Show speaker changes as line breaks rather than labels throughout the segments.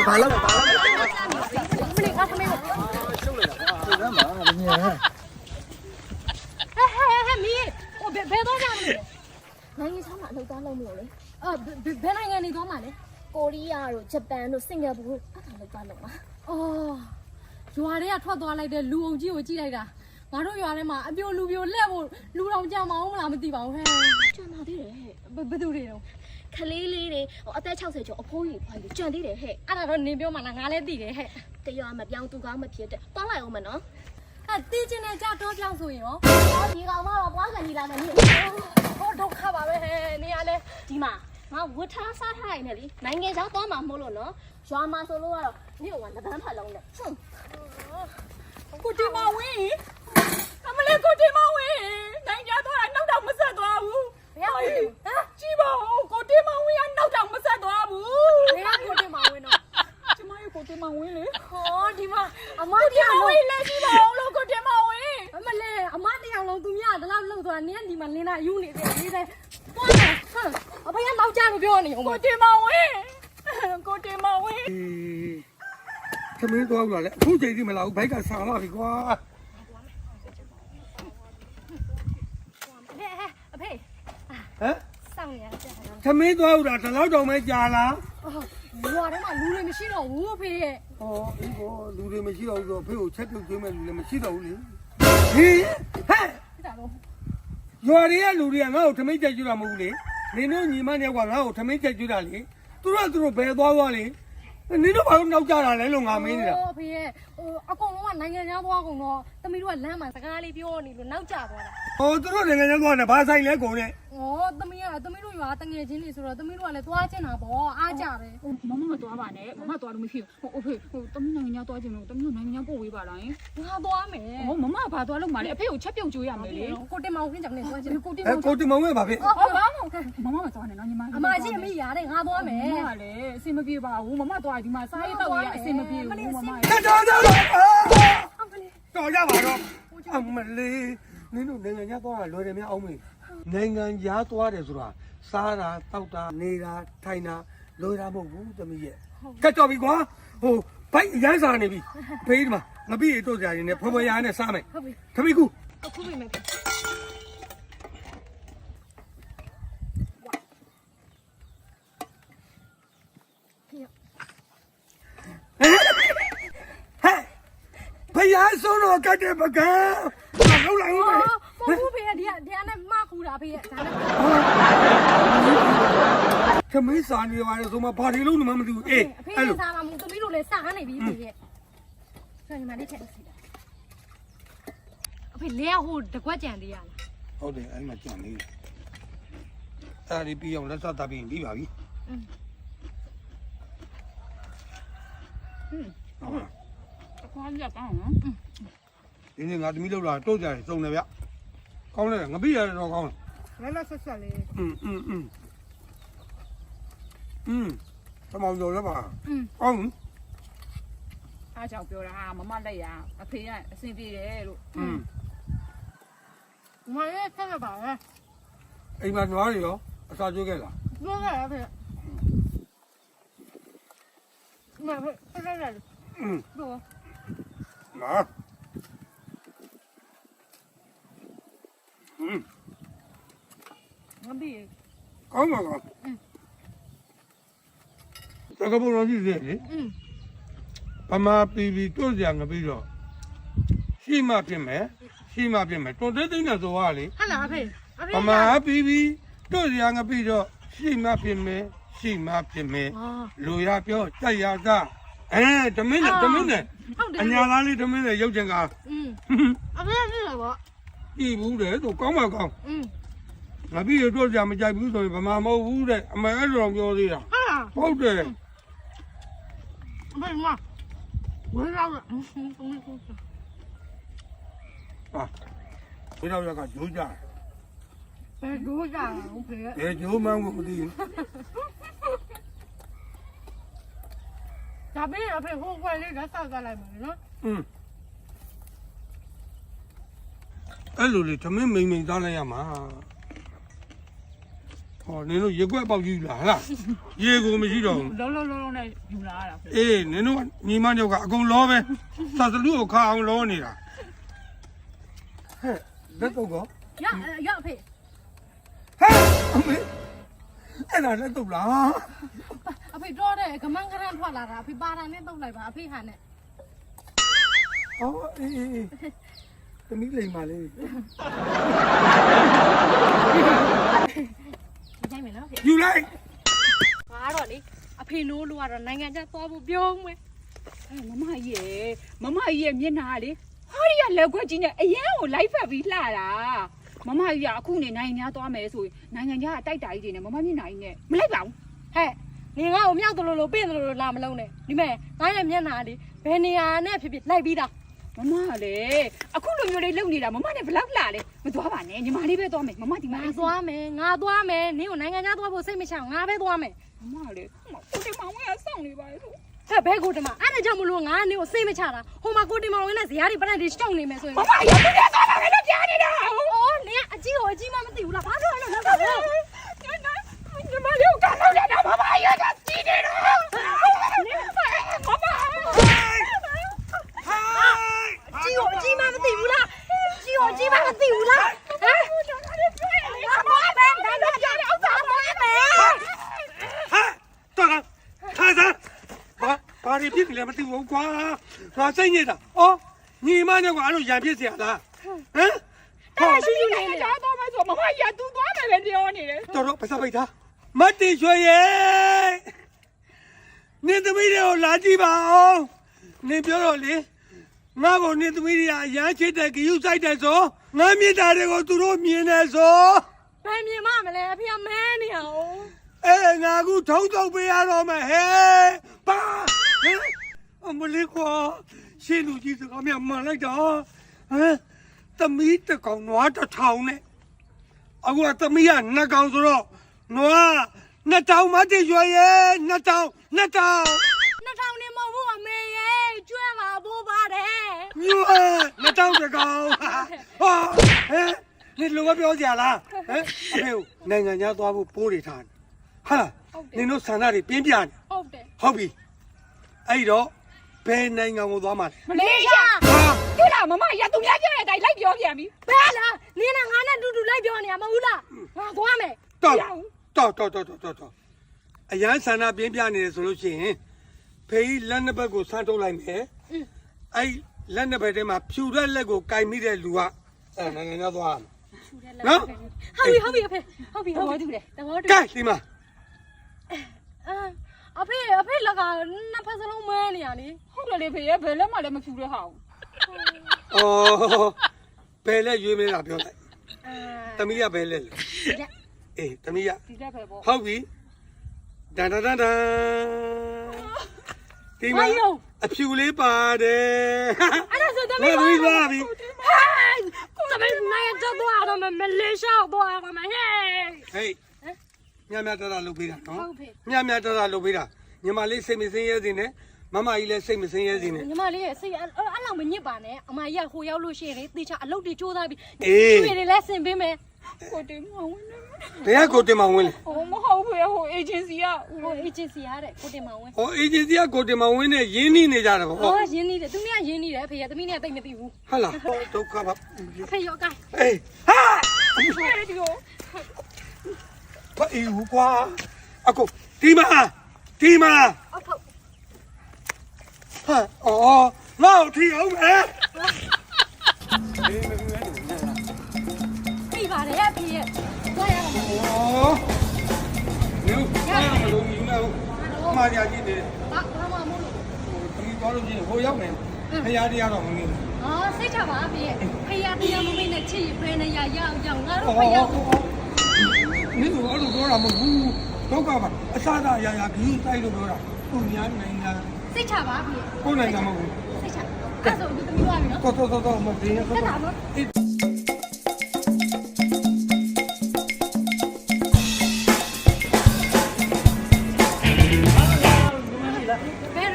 ဘာလို့
မလေးငါသမီးကို
ရှုပ်လိုက်တာကွာရှုပ်ရမှာမင်းရဲ့
ဟဲ့မီးဟိုဘယ်တော့ကြမလဲနိုင်ငံခြားမှာအလုပ်သားလုပ်မလို့လေဘယ်နိုင်ငံနေသွားမှာလဲကိုရီးယားတို့ဂျပန်တို့စင်ကာပူတို့အဲ့ဒါလုပ်သားလုပ်မှာအော်ရွာတွေကထွက်သွားလိုက်တဲ့လူအုပ်ကြီးကိုကြည့်လိုက်တာငါတို့ရွာထဲမှာအပြိုလူပြိုလက်ဖို့လူတော်ကြမအောင်မလားမသိပါဘူးဟဲ့ကြံပါသေးတယ်ဟဲ့ဘယ်သူတွေတော့ခလေးလေးတွေအသက်60ကျော်အဖိုးကြီးဖွားကြီးကြံသေးတယ်ဟဲ့အဲ့ဒါတော့နင်ပြောမှလားငါလည်းသိတယ်ဟဲ့တရွာမပြောင်းသူကောင်းမဖြစ်တဲ့တောင်းလိုက်အောင်မနော်အဲ့တီးချင်းနဲ့ကြတော့ပြောင်းဆိုရင်ရောဒီကောင်တော့ပွားကန်ကြီးလာမယ်နင်ဟောဒုက္ခပါပဲဟဲ့နေရလဲဒီမှာငါဝတ်ထားစားထားရင်လေနိုင်ငံခြားသွားမှာမဟုတ်လို့နော်ရွာမှာဆိုလို့ကတော့မြို့ကလက်ပန်းဖတ်လုံးနဲ့ကိုတီမဝင်းအမလေးကိုတီမဝင်းနိုင်ကြတော့နောက်တော့မဆက်သွားဘူးဘယ်ဟမ်ကြည့်ပါဦးကိုတီမဝင်းကနောက်တော့မဆက်သွားဘူးဘယ်ကိုတီမဝင်းတော့ကျမရဲ့ကိုတီမဝင်းလေဟောဒီမှာအမတရားဝင်းလည်းကြည့်ပါဦးလို့ကိုတီမဝင်းအမလေးအမတရားလုံးသူများတလောက်လောက်သွားနင်းဒီမှာလင်းလာယူနေတယ်ဒီတိုင်းသွားတယ်ဟမ်အဖေကနောက်ကျလို့ပြောနေအောင်ကိုတီမဝင်းကိုတီမဝင်း
သမင်းသွားလို့လေအခုချိန်ကြီးမလာဘူးဘိုက်ကဆာလာပြီကွာ
အဖေ
ဟမ်
စောင့်ရကြတယ်
သမင်းသွားလို့ဒါလောက်တောင်ပဲကြာလား
ရွာထဲမှာလူတွေမရှိတော့ဘူးအဖေရဲ့
ဟောဒီဘောလူတွေမရှိတော့ဘူးဆိုဖေကိုချက်ပြုတ်ကျွေးမဲ့လူလည်းမရှိတော့ဘူးလေဟင်ဟဲ့
ဒါတော့
ရွာတွေကလူတွေကငါ့ကိုထမိတ်ချက်ကျွတာမဟုတ်ဘူးလေနင်တို့ညီမတွေကငါ့ကိုထမိတ်ချက်ကျွတာလေသူတို့ဘယ်သွားလေနင်တို့ဘာလို့နောက်ကြတာလဲလို့ငါမင်းနေတာ
အဖေရဲ့အကုန်လုံးကနိုင်ငံခြားသွားကုန်တော့သမီးတို့ကလမ်းမှာစကားလေးပြောနေလို့နောက်ကျသွားတာ
ဟောသူတို့နိုင်ငံခြားသွားတယ်ဘာဆိုင်လဲကုန်နဲ့
သမီးတို့ရွာတငယ်ချင်းတွေဆိုတော့သမီးတို့ကလည်းသွားချင်တာပေါ့အားကြတယ်
မမမသွားပါနဲ့မမသွားလို့မရှိဘူးအဖေသမီးနိုင်ငံခြားသွားချင်လို့သမီးတို့နိုင်ငံခြားပို့ဝေးပါလား
ငါသွားမယ်
မမဘာသွားလို့မလဲအဖေကိုချက်ပြုတ်ကြွေးရမယ်လေ
ကိုတင်မောင်ခင်းကြောင်နဲ့သွားချင်
ကိုတင်မောင်ရဲ့ဘာဖြစ်
မမမသွားနဲ့နော်ညီမ
အမကြီးအမေရတယ်ငါသွားမယ်
မမလည်းအဆင်မပြေပါဘူးမမသွားဒီမှာစားရေးတော့ရအဆင်မပြေဘူးမမ
တော်ကြပါတော့အမလေးနင်တို့နိုင်ငံခြားသွားတာလွယ်တယ်များအောင်မေးနိုင်ငံခြားသွားတယ်ဆိုတာစားတာတောက်တာနေတာထိုင်တာလွယ်တာမဟုတ်ဘူးသမီးရဲ့ကတ်တော်ပြီကွာဟိုဘိုက်ရမ်းစားနေပြီဖေးဒီမှာငပိရတို့ကြရင်နဲ့ဖွယ်ဖွယ်ရာနဲ့စားမယ်
ဟုတ်ပြီ
ခမီကူ
အခုပြီမယ်
ဘယ်ရဆုံးတော့ကတ်တဲ့ပကံလောက်လိုက်ဦးမယ်
ဟုတ်ဖေးဒီနဲ့မခူတာဖေးဒါနဲ့
သမီးစာနေပါတယ်ဆိုမှဘာတွေလုံးမှမသိဘူးအေး
အဲ့လိုစာမမှုသမီးတို့လည်းစာနေပြီဖေးရဲ့ဆိုရင်မလေးချက်စီတာအဖေလဲဟိုတကွက်ကြံသေးရလား
ဟုတ်တယ်အဲ့မှာကြံနေအဲ့ဒီပြီးအောင်လက်ဆက်တပ်ပြီးပြီးပါပြီ
ခွာရကောင်းနော်
ဒီနေ့ငါသမီးလောက်လာတုတ်ကြတယ်စုံတယ်ဗျကောင်းတယ်ငပိရတယ်တော့ကောင်းတယ်
လက်ဆက်ဆက်လေး
သမောင်ကျော်လည်းပါကောင်း
အားကြောင့်ပြောတာမမလက်ရအဖေကအဆင်ပြေတယ်လို့
မရဲ့ဆက်ရပါလား
အိမ်မှာနွားတွေရောအစာကျွေးခဲ့လား
ကျွေးခဲ့ရဖေမဖေဆက်ရတယ်တော့
နာ
ငါပြီး
ကောင်းပါကောင်းတကဘုံလို့ကြည့်လေပမာပီပီတွန့်ကြငပြီးတော့ရှိမှဖြစ်မယ်တွန့်သိနေဆိုရလေ
ဟုတ်လားအဖေ
ပမာပီပီတွန့်ကြငပြီးတော့ရှိမှဖြစ်မယ်လူရပြောတက်ရကတမင်းနဲ့အညာသားလေးတမင်းနဲ့ရုပ်ချင်ကား
အဖေပြည့်တယ်ပေါ့
ကြည့်ဘူးတဲ့သူကောင်းပါကောင်းငါပြီးရတော့ကြမကြိုက်ဘူးဆိုရင်ဗမာမဟုတ်ဘူးတဲ့အမေအဲ့လိုပြောသေးတာဟုတ်တယ်
အဖေမဝေးရောက်
ဟာဝေးရောက်ရကဂျိုးကြ
ဘယ်ဂျိုးကြလဲဖေ
ဘယ်ဂျိုးမှန်းကိုမသိဘူး
ဒါပြီးအဖေဟိုခွက်လေးလက်ဆောက်လိုက်မယ်နော်
အဲ့လိုလေသမင်းမိန်သားလိုက်ရမှာ ဟောနင်တို့ရေကွက်ပေါက်ကြီးလားဟလားရေကိုမရှိတော့ဘူး
လုံးနဲ့ယူလာရတာဖေ
အေးနင်တို့ညီမတို့ကအကုန်လောပဲစာစလူကိုခါအောင်လောနေတာဟဲ့လက်တော့ကော
ရအဖေ
ဟဲ့အမေအဲ့ဒါလက်တော့လား
အဖေတော့တဲ့ကမန်းကရန်ထွက်လာတာအဖေပါတာနဲ့တုတ်လိုက်ပါအဖေဟာနဲ့
ဟောအေးသမီးလိမ်ပါလေ
ဒီတိုင်းမယ်နော်ဖေ
ယူလိုက်
ငါတော့လေအဖေနိုးလို့ကတော့နိုင်ငံခြားသွားဖို့ပြောဦးမယ်
မမကြီးရဲ့မျက်နှာလေဟောဒီကလက်ခွက်ကြီးနဲ့အရန်ကိုလိုက်ဖက်ပြီးလှတာမမကြီးကအခုနေနိုင်ငံခြားသွားမယ်ဆိုရင်နိုင်ငံခြားအတိုက်တာကြီးတွေနဲ့မမမျက်နှာကြီးနဲ့မလိုက်ပါဘူး
ဟဲ့နေငါ့ကိုမြောက်တလို့လို့ပြင်တလို့လို့လာမလုံးနဲ့ဒီမဲ့ငါရဲ့မျက်နှာလေးဘယ်နေရာနဲ့ဖြစ်ဖြစ်လိုက်ပြီးသား
မမလေအခုလိုမျိုးလေးလုံနေတာမမနဲ့ဘယ်လောက်လှလဲမသွားပါနဲ့ညီမလေးပဲသွားမယ်မမဒီမှာ
ငါသွားမယ်နင်းကိုနိုင်ငံခြားသွားဖို့စိတ်မချအောင်ငါပဲသွားမယ်
မမလေကိုတင်မောင်ကစောင့်နေပါလေလို့
ဟဲ့ဘဲကိုတမအဲ့ဒါကြောင့်မလို့ငါနင်းကိုစိတ်မချတာဟိုမှာကိုတင်မောင်ဝင်းနဲ့ဇရာတွေပရက်တွေရှောက်နေမယ်ဆိုရင်
မမရပြည့်သွားပါမယ်လို့ကြားနေတာ
အော်နင်းကအကြီးကိုအကြီးမှမသိဘူးလားဘာလို့လဲလောက်တာလဲ
ညီမလေးကကောင်းနေတာမမရကကြီးနေတာမမ
ကြီးကိုအကြီးမှမသိဘူးလားကြီးကိုအကြီးမှမသိဘူးလားဟမ်မမပဲဒါကြောင့်ဥစ္စာမမယ်
ဟာတော်ထားစားဘာတွေဖြစ်နေလဲမသိဘူးကွာငါစိတ်ညစ်တာအော်ညီမနဲ့ကအဲ့လိုရံဖြစ်เสียလားဟမ်
အဲ့ရှိရှိနေလေ
ကြားတော့မယ်ဆိုမမရသူသွားမယ်ပဲပြောနေတယ်
တော်ပစပိတ်သားမတ်တီရွှေရဲ့နေသမီးတွေကိုလာကြည့်ပါအောင်နေပြောတော့လေငါ့ကိုနေသမီးတွေကအရန်ချစ်တဲ့ဂယုစိုက်တဲ့ဆိုငါမြစ်တာတွေကိုသူတို့မြင်နေဆို
ဘယ်မြင်မမလဲအဖေကမဲနေအောင်
ငါအခုထုံးထုတ်ပေးရတော့မယ်ဟဲ့ပါဟဲ့အမလေးကွာရှင်းလူကြီးစကားမြမှန်လိုက်တာဟမ်သမီးတစ်ကောင်နွားတစ်ထောင်နဲ့အခုကသမီးကနှစ်ကောင်ဆိုတော့နွားနှစ်ထောင်မတည်ရွယ်ရဲ့နှစ်ထောင်
2000နေမဟုတ်ဘူးအမေရဲ့ကျွဲပါဘိုးပါတယ်
ညွှဲနှစ်ထောင်တစ်ကောင်ဟာဟဲ့နေလုံမပြောကြလားဟမ်အဖေကိုနိုင်ငံခြားသွားဖို့ပိုးတွေထားတယ်ဟာနင်တို့ဆန္ဒတွေပြင်းပြနေ
ဟုတ်တယ်
ဟုတ်ပြီအဲ့တော့ဘယ်နိုင်ငံကိုသွားမှာလဲ
မလေးရှား
ဟာ
တွေ့လားမမရသူများပြောတဲ့အတိုင်းလိုက်ပြောပြန်ပြီ
ဘယ်လားနင်းနဲ့ငါနဲ့တူတူလိုက်ပြောနေရမဟုတ်လားငါသွားမယ်
တော်အရန်ဆန္ဒပြင်းပြနေတယ်ဆိုလို့ရှိရင်ဖေးလက်နှစ်ဘက်ကိုဆန်းထုတ်လိုက်မယ်အဲ့လက်နှစ်ဘက်ထဲမှာဖြူတဲ့လက်ကိုကင်မိတဲ့လူကနိုင်ငံခြားသွားမယ်နော်
ဟုတ်ပြီအဖေဟုတ်ပြီ
ဟောတူတယ်
တဘောတူ
ကဲဒီမှာ
အဖေလက်ကနှစ်ဖက်စလုံးမဲနေရလေ
ဟုတ်တယ်လေဖေရဲ့ဘယ်လက်မှလည်းမဖြူတဲ့ဟာဘူး
အော်ဘယ်လက်ရွေးမလားပြောလိုက်သမီးကဘယ်လက်လဲ
ဒီလက်
အေးသမီးက
ဒီတက်ပဲပေါ့
ဟုတ်ပြီဒန်ဒီမှာအဖြူလေးပါတယ်
အဲ့ဒါဆိုသမီး
သမီးသွားပြီ
ကိုသမီးနိုင်တော့တော့မလေးရှားတော့ရမယ်ဟဲ့
ဟေးညမြတရလုပ်ပေးတာနော်
ဟုတ်ဖေ
ညမြတရလုပ်ပေးတာညီမလေးစိတ်မစင်းရဲစင်းနဲ့မမကြီးလည်းစိတ်မစင်းရဲစင်းနဲ့
ညီမလေးရဲ့စိတ်အဲ့လောက်မညစ်ပါနဲ့အမကြီးကဟိုရောက်လို့ရှိရင်တေချာအလုပ်တွေကြိုးစားပြီးကျွေတွေလည်းဆင်ပေးမယ်
ကိုတင်မောင်ဝင်နေ
ဘယ်ကကိုတင်မောင်ဝင်းလဲ
ဟိုမဟုတ်ဖေဟို agency က
ဟို agency ရတဲ့ကိုတင်မောင်ဝင်း
ဟောအေဂျင်စီကကိုတင်မောင်ဝင်းနဲ့ရင်းနှီးနေကြတယ်ပေါ့
ဟောရင်းနေတယ်သူမကရင်းနေတယ်ဖေရသမီးနဲ့တိတ်မသိဘူး
ဟုတ်လားဒုက္ခပါ
ဖေရောကိုင်း
အေးဟာ
ဖေဒီကို
ဘာအေးဟူကွာအခုဒီမှာ
အောက်ထုတ်
ဟာအော်ငါ့ကိုထီအောင်မယ်အေးမင်းလည်း
ပြီပါတယ်ရဖေရသွားရအောင်
အော်လူဘာမလို့ယူနေဦးမာယာကြီးနေ
ဘာမှမလို့
ဒီသွားလို့ချင်းဟိုရောက်နေဖရာတရားတော်မင်း
ဟာစိတ်ချပါဖေရဖေရတရားမမေ့နဲ့ချစ်ရင်ဘယ်နေရရအောင်ငါတို့
哦
ဖေရ
哦哦，你如果说那么苦，都干嘛？啥子呀呀，给带路多了，不年年呀，
စိတ်ချပါဖေရ
不能那么苦。
စိတ်ချအဲ့ဆိုသူသမီးသွားပြီနော်
走，我们这样
တက်တာနော် ဘယ်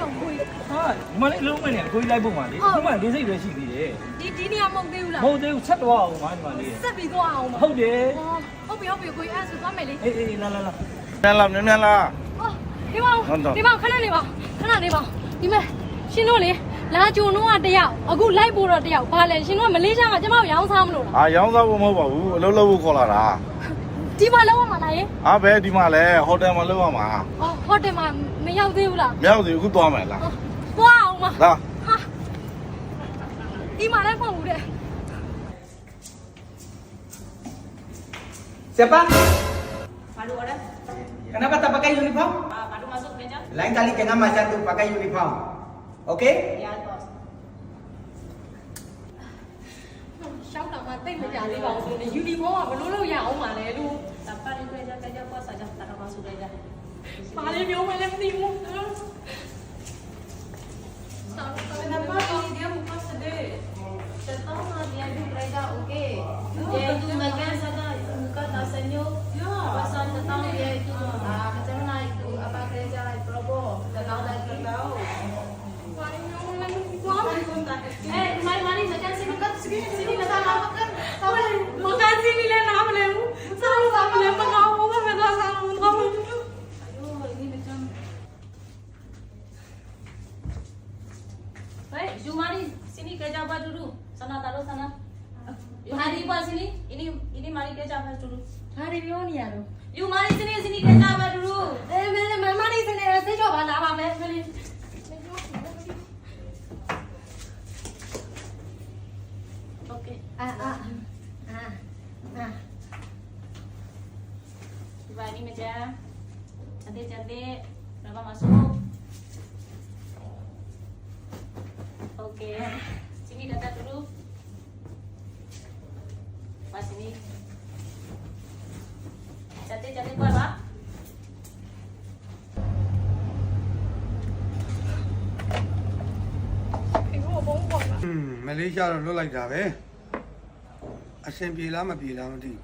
တော့ကို
ဟာဒီမှာလည်းအလုံးမဲ့နေအကိုကြီးလိုက်ဖို့ပါလေခုမှလေးစိတ်ပဲရှိသေးတယ်
ဒီနေရာမဟုတ်သေးဘူးလား
မဟုတ်သေးဘူးဆက်တော့အောင်ပါဒီမှာလေး
ဆက်ပြီးသွားအောင်ပါ
ဟုတ်တယ်
ဟုတ်ပြီ ပြောပြီကိုအဲ့ဆိုသွားမယ်လေ
အေးလာလာလာ
မြန်လာမြန်မြန်လာ
ဒီမောင်ဒီမောင်ခဏနေပါခဏနေပါဒီမဲ့ရှင်တို့လေလာဂျုံတော့တယောက်အခုလိုက်ဖို့တော့တယောက်ဘာလဲရှင်တို့ကမလေးရှားမှာကျမတို့ရောင်းစားမလို့လား
အာရောင်းစားဖို့မဟုတ်ပါဘူးအလုပ်လုပ်ဖို့ခေါ်လာတာ
ဒီမှာလောက်ရမှာလားယင်
အာဘယ်ဒီမှာလဲဟိုတယ်မှာလုပ်ရမှာ
အော်ဟိုတယ်မှာမရောက်သေးဘူးလား
မရောက်သေးဘူးအခုသွားမယ်လား
သွားအောင်မ
လာ
ဟာဒီမှာလည်းမဟုတ်ဘူးတဲ့
Siapa?
Malu ada?
Kenapa tak pakai uniform?
Malu masuk meja?
Lain kali jangan macam tu pakai uniform. Okey?
Ya, bos.
ရှောက်တာမှတိတ်မကြသေးပါဘူးဆိုနေယူနီဖောင်းကဘလို့လို့ရအောင်ပါလဲလူ
Tanpa itu aja bos saja, tak masuk aja.
ဘာလေးပြောမလဲမသိဘူး
Kenapa dia muka sedih? Setengah dia itu kerja okey. Dia itu makan saja, muka tak senyum. Pasal setengah dia itu macam mana itu apa kerja probo, setengah lagi tahu.
ဘာလေးပြောမလဲမသိဘူး
Mari makan sini kan sini makan makan.
မကန်စီနီလည်းနားမလဲဘူးစားလို့စားမလဲမကောင်းဘူးပဲသွားစားလို့မကောင်းဘူး
Aduh, ini macam. Baik, Jumari sini kerja apa dulu? Sana taruh sana. Jumari buat sini. Ini mari kerja apa dulu?
ဘာတွေပြောနေရတော့
Jumari sini kerja apa dulu?
မမလေးစနေစိတ်ချောပါလာပါမယ်မလေး
Okey.
အာ
Coba ini meja. Cantik-cantik. Berapa masuk? Okey. Sini data dulu. Pas sini. Cantik-cantik buat Pak.
မလေးရှားတော့လွတ်လိုက်တာပဲအဆင်ပြေလားမပြေလားမသိဘူး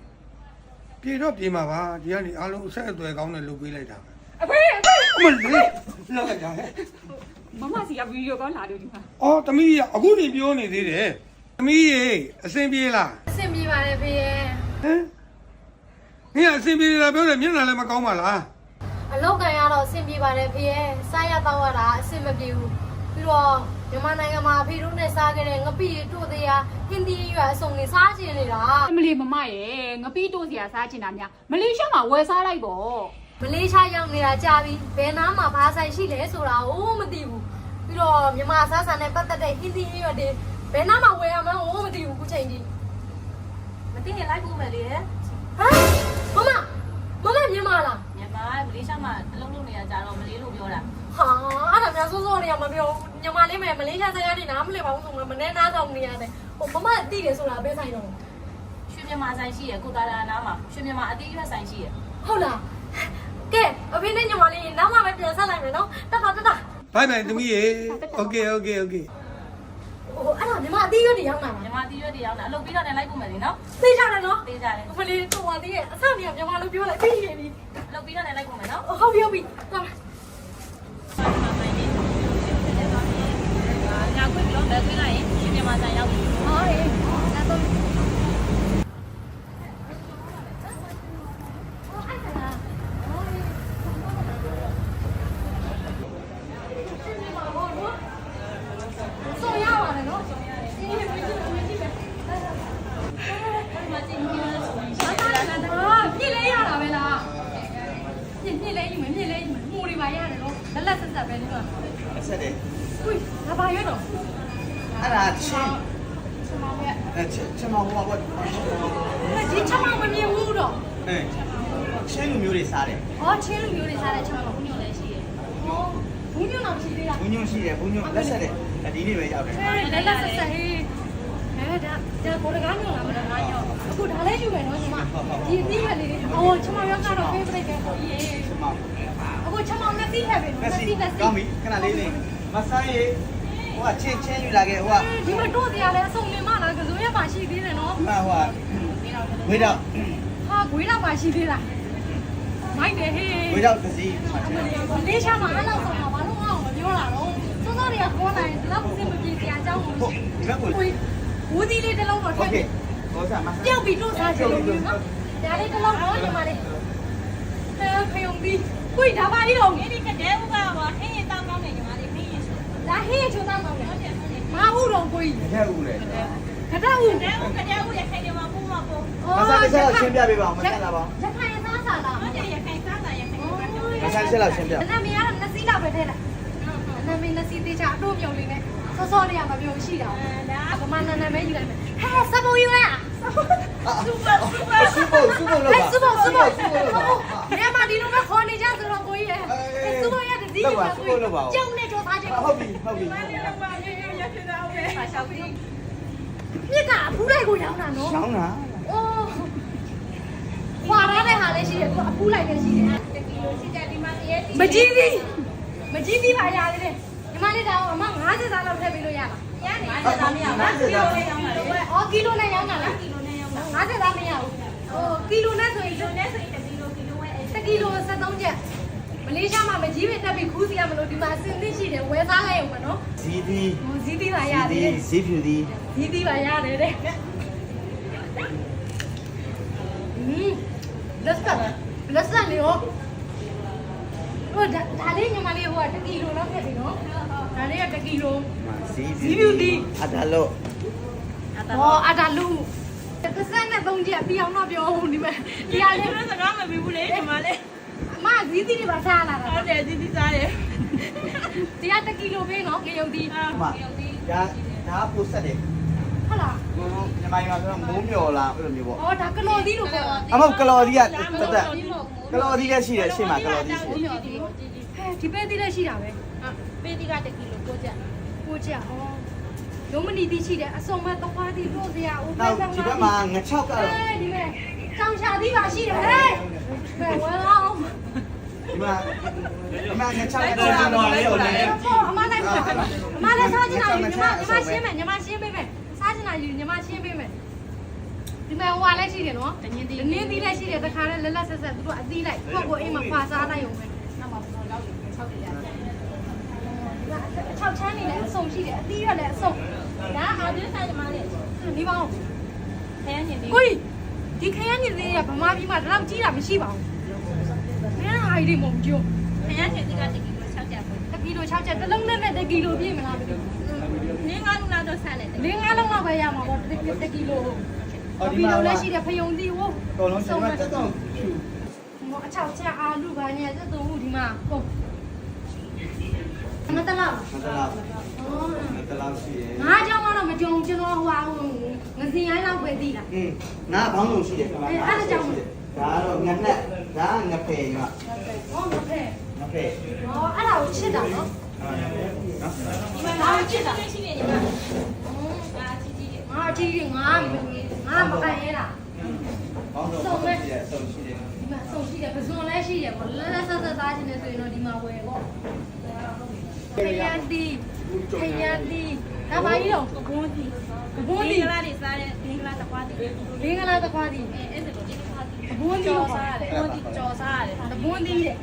ပြေတော့ပြေမှာပါဒီကနေအားလုံးအဆက်အသွယ်ကောင်းနဲ့လုပ်ပေးလိုက်တာပဲ
အဖေအဖေ
အမလေးလွတ်လိုက်တာဟဲ့
မမစီကဗီဒီယိုကောလာလို့ဒီမှာ
အော်သမီးရအခုနေပြောနေသေးတယ်သမီးရေအဆင်ပြေလား
အဆင်ပြေပါလေဖေရဲ့
ဟမ်နင်အဆင်ပြေလားပြောတယ်မျက်နှာလည်းမကောင်းပါလား
အလောက်ကန်ရတော့အဆင်ပြေပါတယ်ဖေရဲ့စားရတော့ရတာအဆင်မပြေဘူးပြီးတော့မြန်မာနိုင်ငံမှာဖေတို့နဲ့စားခဲ့တဲ့ငပိတို့တရားဟင်းသီးရွက်အစုံတွေစားချင်နေတာ
အမလီမမရဲ့ငပိတိုးစရာစားချင်တာများမလေးရှားမှာဝယ်စားလိုက်ပေါ့
မလေးရှားရောက်နေတာကြာပြီဘယ်နားမှာဘာဆိုင်ရှိလဲဆိုတာဟိုမသိဘူးပြီးတော့မြန်မာစားဆန်နဲ့ပတ်သက်တဲ့ဟင်းသီးရွက်တွေဘယ်နားမှာဝယ်ရမလဲဟိုမသိဘူးခုချိန်ကြီး
မသိရင်လိုက်ဖို့မယ်လေ
ဟမ်မမမြန်မာလား
မြန်မာမလေးရှားမှာအလုပ်လုပ်နေရကြတော့မလေးလို့ပြောတာ
ဟာအဲ့ဒါများစိုးစိုးတွေကမပြောမြန်မာလေးမယ်မလေးရှားဆိုင်ကနေနားမလဲပါဘူးဆိုတော့မနေ့နားဆောင်နေရတယ်ဟိုမသိတယ်ဆိုတာပဲဆိုင်တော့
ရွှေမြန်မာဆိုင်ရှိရကိုတာလာနားမှာရွှေမြန်မာအသေးရွက်ဆိုင်ရှိရ
ဟုတ်လားကဲအဖေနဲ့ညီမလေးနောက်မှပဲပြန်ဆက်လိုက်မယ်နော်တတ်
ဘိုင်ဘိုင်သမီးရေโอเคโอเคโอเค
ဟိုအဲ့ဒါညီမအသေးရွက်တွေရောက်လာ
မြန်မာအသေးရွက်တွေရောက်တာအလုပ်ပြီးတော့လည်းလိုက်ဖို့မယ်လေနော်
သိကြတယ်နော်
သေးကြတယ်
အဖေလေးတော့ပါသေးရဲ့အဆန်ကြီးကမြန်မာလိုပြောလိုက်သိနေပြီ
အလုပ်ပြီးတော့လည်းလိုက်ဖို့မယ်နော်
ဟုတ်ပြီဟုတ်ပြီဟာ
ညာခွင့်ပြီးတော့ဘယ်ခွင့်လိုက်ရင်ရွှေမြန်မာဆိုင်ရောက်ပြီ
ဟာအေးလာတော့လက်ဆက်ဆက်ပဲလို့
Asal deh.
อุ้ยလာပါရွက်တော့
Ada chin.
ချက်မောင်ရဲ့
Cuma buat buat.
ဒီချက်မောင်မမြင်ဘူးတော့
Chin luမျိုးတွေစားတယ်
ဟောချင်းလူမျိုးတွေစားတဲ့ချက်မောင်ဘူးညို့လည်းရှိရဲ့ဟောဘူးညို့တော့ရှိသေးလား
။ဘူးညွန့်ရှိတယ်ဘူးညွန့်လက်ဆက်တယ်။ဒီနေ့ပဲရောက်တယ်
လက်လက်ဆက်ဆက်ဟေးဒါဘောရကားညို့လာမလားငါညို့အခုဒါလည်းယူမယ်နော်ညီမဒီအသီးရလေးအော်ချက်မောင်ရောက်တော့ favorite ပဲဟိုရေး
။ချက်မောင်
အခုချက်မောင်နဲ့သိခဲ့ပြီ
။
နော်
မက်ဆီ
သိ
။ကောင်းပြီခဏလေးလေး။မဆိုင်ရေဟိုကချင်းယူလာခဲ့ဟိုက
ဒီမှာတို့စရာလည်းအစုံနေမှလားကစိုးရပါရှိသေးတယ်နော်
ဒီမှာဟိုကဝေးတော့
ဟာဂွေးတော့ပါရှိသေးလားမိုက်တယ်ဟေး
ဝေးတော့တစ်စီးမှာချင်တယ်
လေးချာမှာအဲ့လောက်ဆိုတော့ဘာလို့ငါ့ကိုမပြောတာတော့စောစောတွေကခေါ်နိုင်ဒီလောက်စင်မပြေစရာအကြောင်းကို
။ဟုတ်ဒီဘက်ကို
ဘူးဒီလေးတစ်လုံးတော့
โอ
ထည့်
เค
ပြီး
။ဟောစားမဆိုင်
ပျောက်ပြီးတို့စားချင်လို့နော် ဒါလေးတစ်လုံးတော့ညီမလေးဖယုံပြီးကိုဒါပါလေးတော့
ဒီကတဲ့ဥကပါဟင်းရတောင်းကောင်းနေညီမလေးဟင်းရဆို
ဒါဟင်းချိုးသားကောင်းတယ်မဟုတ်တော့ကိုကြီး
တဲ့ဦးလေ
ခတဲ့ဦး
တဲ့ဥကတဲ့ဥရခိုင်တယ်မှာပူမှာပူ
မဆန်းတစ်ချက်ရှင်းပြပေးပါဦးမဆန်းလာပါ
ရခိုင်စားစားလား
ဟုတ်တယ်ရခိုင်စားတာရခိုင်က
မဆန်းချက်လောက်ရှင်းပြ
နာမည်ကတော့နစီလောက်ပဲထဲတာနာမည်နစီသေးချာအတို့ပြုံလေးနဲ့စောစောလေးကမပြုံရှိတာဒါဗမာနာနာမဲယူလိုက်မယ်ဟဲ့စပိုးယူလား
စုဖို့လောက်ပါ
စုဖို့မြန်မာဒီလိုပဲခေါ်နေကြဆိုတော့ကိုကြီးရဲ့စုဖို့ရတဲ့ဒီလိုပဲကိုကြီးကျုံနဲ့ကြောသားချင်း
ဟုတ်ပြီဟုတ်ပြီ
ဘာလဲတော့ပါရရဖြစ်တာဟုတ်ပဲပါရှောက်ပြီး
ပြစ်ကအဖူးလိုက်ကိုရောင်းတာနော်
ရှောင်းတာ
အိုးခွာရတဲ့ဟာလည်းရှိတယ်အဖူးလိုက်လည်းရှိတယ်
တကီလိုစီတဲ့ဒီမှာရဲတီ
မကြီးသေးပါရရတယ်ညီမလေးတော့အမ50သားလောက်ထည့်ပေးလို့ရလား
ရနေတယ်သားမရဘူးကီလိုလေးရောင်းတာလေ
အော်ကီလိုနဲ့ရောင်းတာလား
ကီလိုနဲ့ရောင်းတာ
50သားမရဘူးဟိုကီလိုနဲ့ဆိုရင်
လိုနဲ့ဆိုရင်တကီလိုဝဲအဲ့
1ကီလို73ကျပ်မလေးရှားမှာမကြီးပဲတက်ပြီးခူးစီရမလို့ဒီမှာအစင်းသိရှိတယ်ဝယ်စားလိုက်ရုံပဲနော်
ဇီးသည်
ဟိုဇီးသီးပါရတယ်
ဇီးဖြူသည်
ဇီးသီးပါရတယ်တဲ့လက်စလေးရောဟိုဒါလေးညီမလေးဟိုက1ကီလိုလောက်ဖြစ်ပြီနော်ဒါလေးက1ကီလို
ဇီးဖြူသည်အဒါလို့
ဟောအတာလူတစ်စက်နဲ့3ချက်ပြအောင်တော့ပြောဦးဒီမဲ့ဒီဟာလေး
စကားမပြီးဘူးလေဒီမှာလေ
အမဇီးသီးတွေပါစားလာတာ
ဟုတ်တယ်စီစီစားတယ်
ဒီက1ကီလိုပေးနော်ငရုတ်သီး
မဒါပို့ဆက်တယ်
ဟုတ်လား
ညီမဆိုတော့မိုးမျော်လာအဲ့လိုမျိုးပေါ့
ဟောဒါကလော်သီးလို့ပြောတာ
အမကလော်ဒီကတက်ကလော်ဒီလည်းရှိတယ်ရှေ့မှာကလော်ဒီရှိတယ်
ဟဲ့ဒီပဲသီးလည်းရှိတာပဲ
ပေးဒီကတကီလိုကိုကြ
ကိုကြဟောလုံးမနီသီးရှိတယ်အစုံမဲ့သွားသီးလို့စရာဦး
နောက်ဒီဘက်မှာငချောက်ကတော့
ဒီမဲ့ကြောင်ချာသီးပါရှိတယ်ဟဲ့ဘယ်ဝဲအောင်
ဒီမှာငချောက်ကတော့ကျွန်တော်လေးကိုလည်း
အမလိုက်ပါအမလည်းစားချင်တာယူညီမရှင်းမယ်ညီမရှင်းပေးမယ်စားချင်တာယူညီမရှင်းပေးမယ်ဒီမှာဟွာလည်းရှိတယ်နော်နင်းသီးလည်းရှိတယ်တခါနဲ့လက်လက်ဆက်ဆက်သူတို့အသီးလိုက်ကိုယ့်ကိုအိမ်မှာခွာစားလိုက်ရုံပဲနောက်မှာတော့လောက်တယ်6တယ်ရတယ်6ချမ်းနေလည်းအစုံရှိတယ်အသီးရလည်းအစုံ
ဒါအာဒီဆိုင်မှာလေ
ဒီပေါင်း
ခဲနေပြီ
ကိုဒီခရမ်းညင်သေးရဗမာပြည်မှာတော့ကြီးတာမရှိပါဘူးခရမ်းဟာဒီမုံကျုံ
ခဲနေဒီကတကီလို6ချက်ပဲ
1ကီလို6ချက်တစ်လုံးနဲ့1ကီလိုပြည့်မလားမသိဘူး
နင်းငါလူလာတော့ဆန်းတယ်
၄၅လုံးလောက်ပဲရမှာပေါ့1ကီလိုဘီလိုလည်းရှိတယ်ဖယုံသီးဟုတ်
တော်လုံးကျွန်တော်တက်တော့ဖြူ
မောအချောက်ချက်အာလူပါညက်သက်သုံးမှုဒီမှာဟုတ်မတလား
မတလားမတလားရှိတယ်
ငါเจ้าကတော့မကြုံကျွန်တော်ဟိုငစင်ရိုင်းလောက်ပဲသိတာ
ငါဘောင်းလုံးရှိတယ်ဒါတော့ငနဲ့ဒါငဖယ်ရွာ
ဟောမဖဲ
ငဖယ်
ဟောအဲ့ဒါကိုချစ်တာနော်
ဒီမှာလာချစ်တာရှိနေညီမအာချီချီ
ငါအကြီးငါမခံရတာ
ဘောင်းလုံးရှိတယ်အစုံရှိတယ်
ဒီမှာဆုံးရှိတယ်ပဇွန်လည်းရှိတယ်ပေါ့လဲလဲဆက်ဆက်သားခြင်းနဲ့ဆိုရင်တော့ဒီမှာဝယ်ပေါ့ခရမ်းတီဒါပါကြီးတော့ဘွန်းတီဘွန်း
ဒီ
တီ
ကလာတွေစားတဲ့ဒီကလာတကွားတီ
ဘင်္ဂလားတခွားတီ
အဲ့ဒါကိုဒီကွာတီ
ဘွန်းတီ
ကြော်
တော့
စားရတယ်ဘုန်းတီကြော်စားရတယ်
ဘွန်းတီတဲ့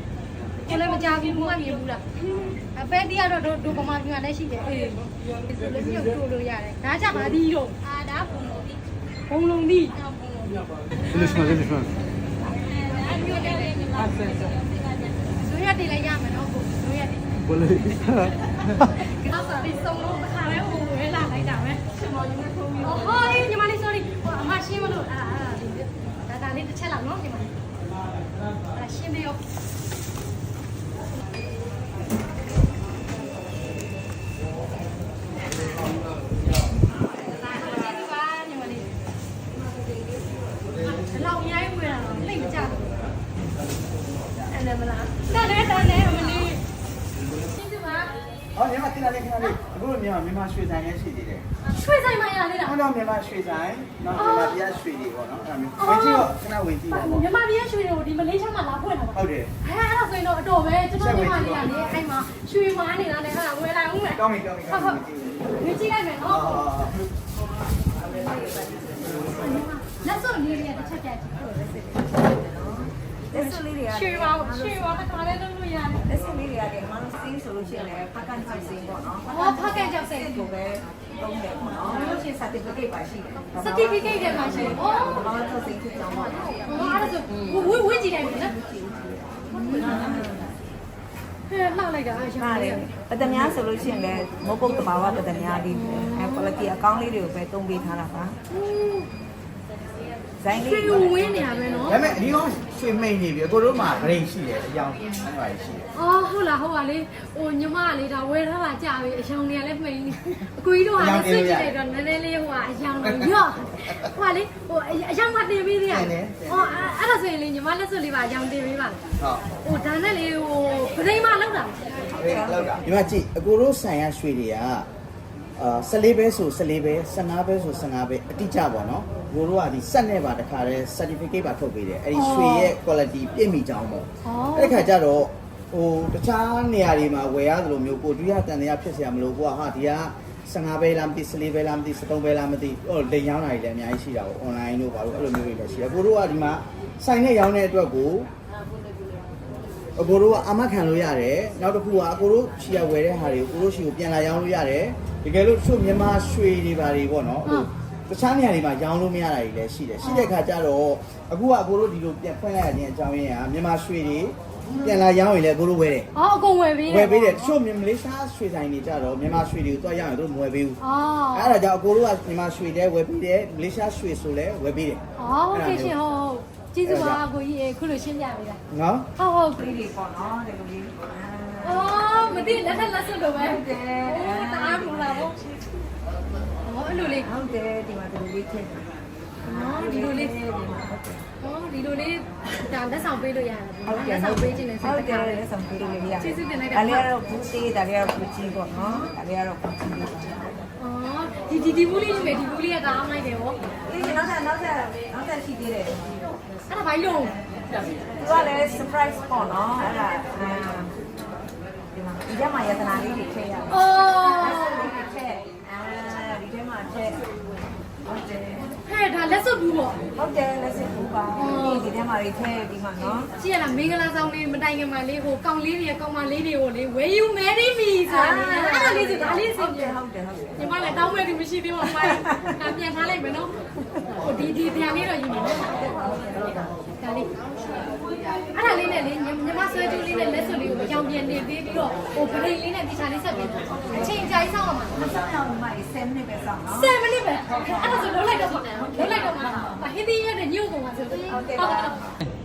ကိုလည်းမကြဘူးဘူးမမြင်ဘူးလားအပဲတီကတော့ဒုကမာပြန်လည်းရှိတယ်အေးဆိုလည်းပြုတ်ထိုးလို့ရတယ်ဒါကြပါသည်တော့
အာဒါဘုံလို့ဒီ
ဘုံလုံးတီ
နောက်ဘုံလို့
Finish man finish man
အဲ့ဒီတော့လည်းညီမဆက်ဆက်
ဇွတ်ရတယ်လည်းရမယ်နော်ကိုဇွတ်ရတယ်
ဘယ်လို
ကတော့ဒီစုံလုံးတစ်ခါလဲဟိုဝဲလာလိုက်တာပဲရှင်မောင်ကြီးကထုံးပြီးဟောညီမလေး sorry ဟိုအမရှင်းမလို့ဒါလေးတစ်ချက်လောက်နော်ညီမလေးဒါရှင်းပြီးရောလောက်ရိုင်းဝင်လာလိမ့်ကြတယ်အဲ့ဒါမလားတန်းမလေးရှင်းပြပါ
ဟောမြန်မာတင်လာလေးခဏလေးအခုမြန်မာရွှေဆိုင်လည်းရှိသေးတယ်
ရွှေဆိုင်မှရလေးလား
ဟောတော့မြန်မာရွှေဆိုင်နောက်မြန်မာပြည်ရွှေတွေပေါ့နော်အဲ့ဒါမျိုးဝင်ကြည့်တော့ခဏဝင်ကြည့်ပါပေါ့
မြန်မာပြည်ရွှေတွေကိုဒီမလေးရှားမှာလာဖွင့်တာပါ
ဟုတ်တယ်
အဲ့ဒါဆိုရင်တော့အတော်ပဲကျွန်တော်မြန်မာလေးကလေအဲ့မှာရွှေမားနေတာနဲ့အဲ့ဒါဝယ်လိုက်အောင်မယ်
ကောင်းပြီကောင်းပြီကောင်းပြီ
ဝင်ကြည့်လိုက်မယ်နော်လက်စုပ်လေးလေးတစ်ချက်ပြတ်ကြည့်လို့ပဲစစ်တယ်
လက်စွပ်လေးတွေက
ရွှေပါတစ်ခါလေးလုပ်လို့ရတယ်
လက်စွပ်လေးတွေကလည်းမနစင်းဆိုလို့ရှိရင်လည်းဖက်ကန်ချစင်းပေါ့နော်
ဟောဖက်ကန်ကြောက်စိတ်
ကိုပဲသုံးတယ်ပေါ့နော်လို့ရှိရင် certificate ပါရှိတယ်
certificate တွေပါရှိတယ်။အော်
ဘာလို့ထုတ်စိတ်ဖြစ်ကြောင်းပေါ့နော်
အဲ့ဒါဆိုဝေးကြည့်လိုက်ပြီနော်။ဟဲ့လှလိုက်တာအရာ
ဟာလေပဒများဆိုလို့ရှိရင်လည်းမဟုတ်ပုတ်တဘာဝပဒများလေးအဲ quality အကောင့်လေးတွေကိုပဲသုံးပေးထားတာပါဇိုင်း
ရွှေ
လေး
ဝင်းနေရပဲနော်
ဒါပေမဲ့ဒီကောင်ရွှေမိန်နေပြီအကိုတို့မှာဂရိတ်ရှိတယ်အယောင်အဲ့ပါရှိတယ်
။အော်ဟုတ်လားဟုတ်ပါလေ။ဟိုညီမကလေဒါဝယ်ထားတာကြာပြီအယောင်တွေကလည်းမှိန်နေ။အကူကြီးတို့ကလည်းစွတ်ကြည့်လိုက်တော့နည်းနည်းလေးဟိုကအယောင်တော့ရော့။ဟိုကလေဟိုအယောင်မတင်ပြီးသေးရတယ်။အော်အဲ့ဒါဆိုရင်လေညီမလက်စွပ်လေးပါအယောင်တင်ပြီးပါလား
ဟုတ်
။ဟိုဒါနဲ့လေဟိုပသိမ်မလောက်တာ
အေးလောက်တာဒီမှာကြည့်အကိုတို့ဆိုင်ရရွှေတွေက14ပဲဆို14ပဲ15ပဲဆို15ပဲအတိအကျပါနော်ကိုတို့ကဒီစက်နဲ့ပါတခါတည်း certificate ပါထုတ်ပေးတယ်အဲ့ဒီရွှေရဲ့ quality ပြည့်မီကြောင်းပေါ့အဲ့ဒီခါကျတော့ဟိုတခြားနေရာတွေမှာဝယ်ရတယ်လို့မျိုးကိုဒုရတန်တရားဖြစ်เสียမလို့ကိုကဟာဒီက15ပဲလားမသိ14ပဲလားမသိ13ပဲလားမသိဟိုလိန်ရောင်းတာတွေလည်းအများကြီးရှိတာပေါ့ online တို့ဘာလို့အဲ့လိုမျိုးတွေလည်းရှိတယ်ကိုတို့ကဒီမှာဆိုင်နဲ့ရောင်းတဲ့အတွက်ကိုအကိုတို့ကအမခံလို့ရတယ်နောက်တစ်ခုကအကိုတို့ချီရဝယ်တဲ့ဟာတွေကိုကိုတို့ချီကိုပြန်လာရောင်းလို့ရတယ်တကယ်လို့သူ့မြန်မာရွှေတွေပါတွေပေါ့နော်တခြားနေရာတွေမှာရောင်းလို့မရတာတွေလည်းရှိတယ်ရှိတဲ့ခါကျတော့အခုကအကိုတို့ဒီလိုပြန်ဖွင့်လိုက်ရတဲ့အကြောင်းရင်းကမြန်မာရွှေတွေပြန်လာရောင်းရင်လည်းကိုတို့ဝယ်တယ်
။အော်အကုန်ဝယ်ပေးတယ်
ဝယ်ပေးတယ်တချို့မလေးရှားရွှေဆိုင်တွေကြတော့မြန်မာရွှေတွေကိုတွားရောင်းရင်တို့မဝယ်ပေးဘူး
။အော်
အဲ့ဒါကြောင့်အကိုတို့ကမြန်မာရွှေတွေဝယ်ပေးတယ်မလေးရှားရွှေဆိုလည်းဝယ်ပေးတယ်
အော်ဟုတ်ကဲ့ရှင်ဟုတ်ကျေးဇူးပါကိုကြီးခုလိုရှင်းပြပေးတာ
နော်
ဟုတ်ဟုတ်
လေးတွေပေါ့နော်ဒီလိုလေး
အော်မသိလက်ထက်လက်စွပ်လိုပဲ
ဟုတ်တယ်
တအားမလားဘောဟောအဲ့လိုလေး
ဟုတ်တယ်ဒီမှာဒီလိုလေးထည့်
နော်ဒီလိုလေး
ဒီမှာဟုတ်တယ်
ဟောဒီလိုလေးဒါလက်ဆောင်ပေးလို့ရတယ်
ဟုတ်တယ်
လက်ဆောင်ပေးခြင်းနဲ့
ဟုတ်
စိတ်
တ
တ
ယ်
ကား
လက်ဆောင်ပေးလို့ရတယ်
ကျေးဇူးတင်လိုက်တာ
ဒါလေးကတော့ဘူးသေးဒါလေးကတော့ဘူးကြီးပေါ့နော်ဒါလေးကတော့ဘူးကြီးပေါ့
အော်ဒီဘူးလေးပဲဒီဘူးလေးကကောင်းလိုက်တယ်ဗော
အေးနောက်ထပ်ရှိသေးတယ်
အဲ့ဒါဘာလို့
သူကလည်း surprise ပေါ့နော်အဲ့ဒါဒီမှာဒီထဲမှာယတနာလေးတွေထည့်ရတယ်
အော်
ထည့်ဒီထဲမှာထည့်ဟုတ်တယ်
ဟဲ့ဒါလက်စွပ်ဘူးဗော
ဟုတ်တယ်လက်စစ်ဘူးပါဒီထဲမှာတွေထည့်ပြီးမှနော်
ကြည့်ရလားမင်္ဂလာဆောင်လေးမတိုင်ခင်မှာလေးဟိုကောင်လေးတွေကောင်မလေးတွေကိုလေ Will you marry me ဆိုတာအဲ့ဒါလေးဆိုဒါလေးအဆင်ပြေ
ဟုတ်တယ်ဟုတ်တယ်
ညီမလည်းတောင်းမဲ့သူမရှိသေးပါဘူး။ဒါပြန်ထားလိုက်မယ်နော်။ဟိုဒီပြန်လေးတော့ယူနေမယ်။ဒါလေးအဲ့ဒါလေးနဲ့လေညီမဆွဲကြိုးလေးနဲ့လက်စွပ်လေးကိုအကြောင်းပြန်နေပြီးတော့ဟိုပရိတ်လေးနဲ့တခြားလေးဆက်ပြီးအချိန်ကြာကြီးစောင့်အောင်ပါ
မဆောင်းအောင်မိုက်7မိနစ်ပဲစောင့်နော်
7 minutes ပဲအဲ့ဒါဆိုလုံးလိုက်တော့မှာလုံးလိုက်တော့မှာဟင်းသီးရတဲ့ညို့ကုန်ပါဆို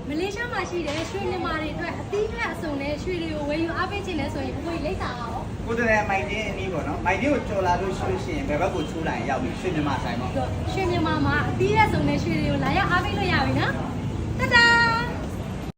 မလေးရှားမှာရှိတဲ့ရွှေညီမတွေအတွက်အသီးထက်အစုံနဲ့ရွှေတွေကိုဝယ်ယူအားပေးခြင်းလဲဆိုရင်အခုလိမ့်စာအောင်
ကိုယ်တည်းမိုက်တင်းအနည်းပေါ့နော်မိုက်တင်းကိုကြော်လာလို့ရှိလို့ရှိရင်ဘယ်ဘက်ကိုချိုးလိုက်ရောက်ပြီရွှေမြန်မာဆိုင်ပေါ့
ရွှေမြန်မာမှာအသီးထက်အစုံနဲ့ရွှေတွေကိုလာရောက်အားပေးလို့ရပြီနော်